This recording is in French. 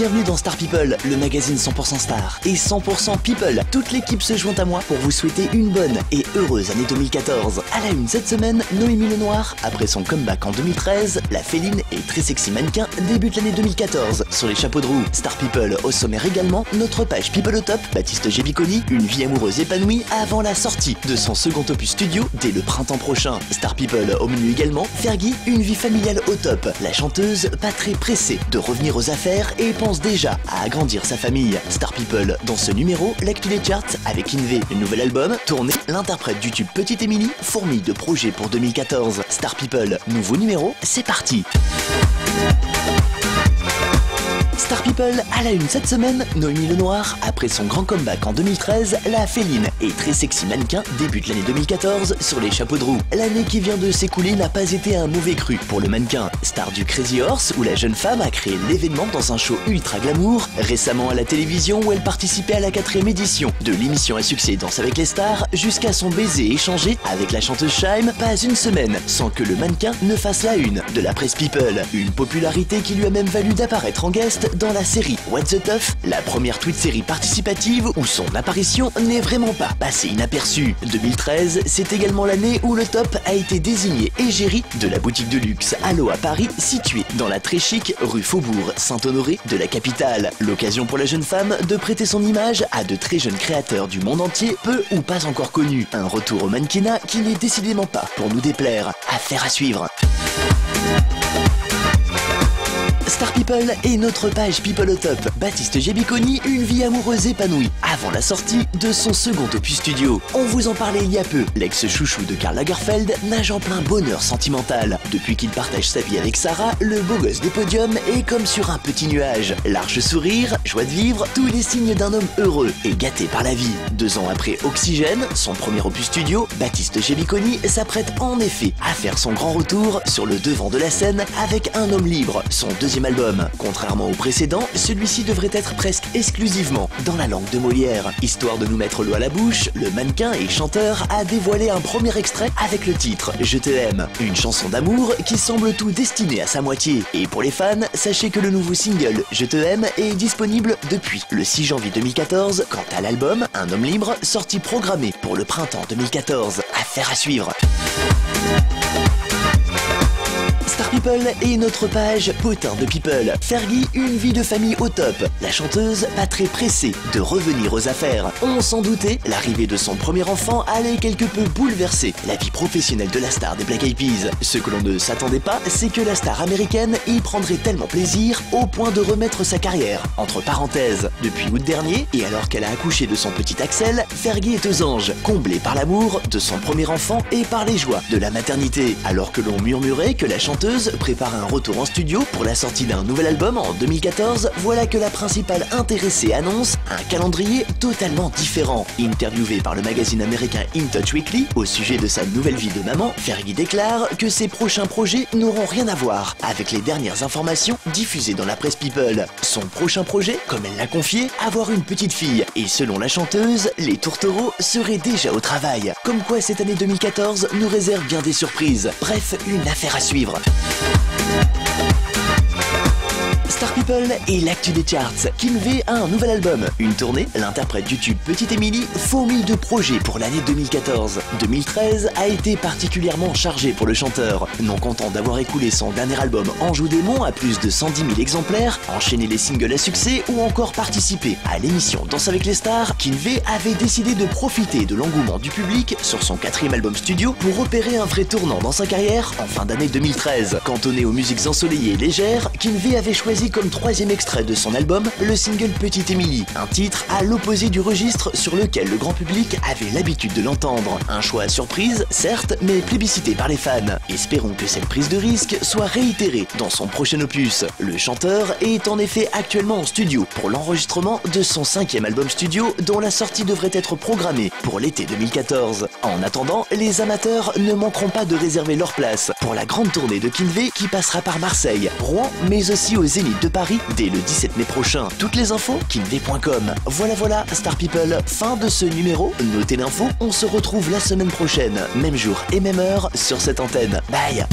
Bienvenue dans Star People, le magazine 100% Star et 100% People. Toute l'équipe se joint à moi pour vous souhaiter une bonne et heureuse année 2014. À la une cette semaine, Noémie Lenoir. Après son comeback en 2013, la féline et très sexy mannequin débute l'année 2014 sur les chapeaux de roue. Star People au sommaire également, notre page People au top, Baptiste Gebiconi, une vie amoureuse épanouie avant la sortie de son second opus studio dès le printemps prochain. Star People au menu également, Fergie, une vie familiale au top. La chanteuse, pas très pressée de revenir aux affaires et pense déjà à agrandir sa famille. Star People, dans ce numéro, l'actu des charts avec Invé, un nouvel album, tourné, l'interprète du tube Petite Émilie, fourmille de projets pour 2014. Star People, nouveau numéro, c'est parti. Star People, à la une cette semaine, Noémie Lenoir. Après son grand comeback en 2013, la féline et très sexy mannequin débute l'année 2014 sur les chapeaux de roue. L'année qui vient de s'écouler n'a pas été un mauvais cru pour le mannequin. Star du Crazy Horse, où la jeune femme a créé l'événement dans un show ultra glamour, récemment à la télévision où elle participait à la 4e édition de l'émission à succès Danse avec les stars, jusqu'à son baiser échangé avec la chanteuse Shaim, pas une semaine sans que le mannequin ne fasse la une de la presse People. Une popularité qui lui a même valu d'apparaître en guest dans la série What the Tough, la première tweet série participative où son apparition n'est vraiment pas passée inaperçue. 2013, c'est également l'année où le top a été désigné égérie de la boutique de luxe Allo à Paris, située dans la très chic rue Faubourg Saint-Honoré de la capitale. L'occasion pour la jeune femme de prêter son image à de très jeunes créateurs du monde entier, peu ou pas encore connus. Un retour au mannequinat qui n'est décidément pas pour nous déplaire. Affaire à suivre. Star People et notre page People au top. Baptiste Gebiconi, une vie amoureuse épanouie avant la sortie de son second opus studio. On vous en parlait il y a peu. L'ex-chouchou de Karl Lagerfeld nage en plein bonheur sentimental. Depuis qu'il partage sa vie avec Sarah, le beau gosse des podiums est comme sur un petit nuage. Large sourire, joie de vivre, tous les signes d'un homme heureux et gâté par la vie. 2 ans après Oxygène, son premier opus studio, Baptiste Gebiconi s'apprête en effet à faire son grand retour sur le devant de la scène avec Un homme libre, son deuxième album. Contrairement au précédent, celui-ci devrait être presque exclusivement dans la langue de Molière. Histoire de nous mettre l'eau à la bouche, le mannequin et chanteur a dévoilé un premier extrait avec le titre Je te aime, une chanson d'amour qui semble tout destinée à sa moitié. Et pour les fans, sachez que le nouveau single Je te aime est disponible depuis le 6 janvier 2014. Quant à l'album Un homme libre, sorti programmé pour le printemps 2014. Affaire à suivre. Star People et notre page Potin de People. Fergie, une vie de famille au top. La chanteuse, pas très pressée de revenir aux affaires. On s'en doutait, l'arrivée de son premier enfant allait quelque peu bouleverser la vie professionnelle de la star des Black Eyed Peas. Ce que l'on ne s'attendait pas, c'est que la star américaine y prendrait tellement plaisir au point de remettre sa carrière entre parenthèses. Depuis août dernier, et alors qu'elle a accouché de son petit Axel, Fergie est aux anges, comblée par l'amour de son premier enfant et par les joies de la maternité. Alors que l'on murmurait que la chanteuse prépare un retour en studio pour la sortie d'un nouvel album en 2014, voilà que la principale intéressée annonce un calendrier totalement différent. Interviewée par le magazine américain In Touch Weekly au sujet de sa nouvelle vie de maman, Fergie déclare que ses prochains projets n'auront rien à voir avec les dernières informations diffusées dans la presse People. Son prochain projet, comme elle l'a confié, avoir une petite fille. Et selon la chanteuse, les tourtereaux seraient déjà au travail. Comme quoi cette année 2014 nous réserve bien des surprises. Bref, une affaire à suivre. Star People et l'actu des charts. Kinvey a un nouvel album. Une tournée, l'interprète du tube Petite Émilie fourmille de projets pour l'année 2014. 2013 a été particulièrement chargé pour le chanteur. Non content d'avoir écoulé son dernier album Anjou Démon à plus de 110 000 exemplaires, enchaîné les singles à succès ou encore participé à l'émission Danse avec les stars, Kinvey avait décidé de profiter de l'engouement du public sur son 4e album studio pour opérer un vrai tournant dans sa carrière en fin d'année 2013. Cantonné aux musiques ensoleillées et légères, Kinvey avait choisi comme 3e extrait de son album le single Petite Émilie, un titre à l'opposé du registre sur lequel le grand public avait l'habitude de l'entendre. Un choix à surprise, certes, mais plébiscité par les fans. Espérons que cette prise de risque soit réitérée dans son prochain opus. Le chanteur est en effet actuellement en studio pour l'enregistrement de son 5e album studio dont la sortie devrait être programmée pour l'été 2014. En attendant, les amateurs ne manqueront pas de réserver leur place pour la grande tournée de Kinvey qui passera par Marseille, Rouen, mais aussi au Zénith de Paris dès le 17 mai prochain. Toutes les infos, kinvey.com. Voilà, Star People, fin de ce numéro. Notez l'info, on se retrouve la semaine prochaine, même jour et même heure sur cette antenne. Bye.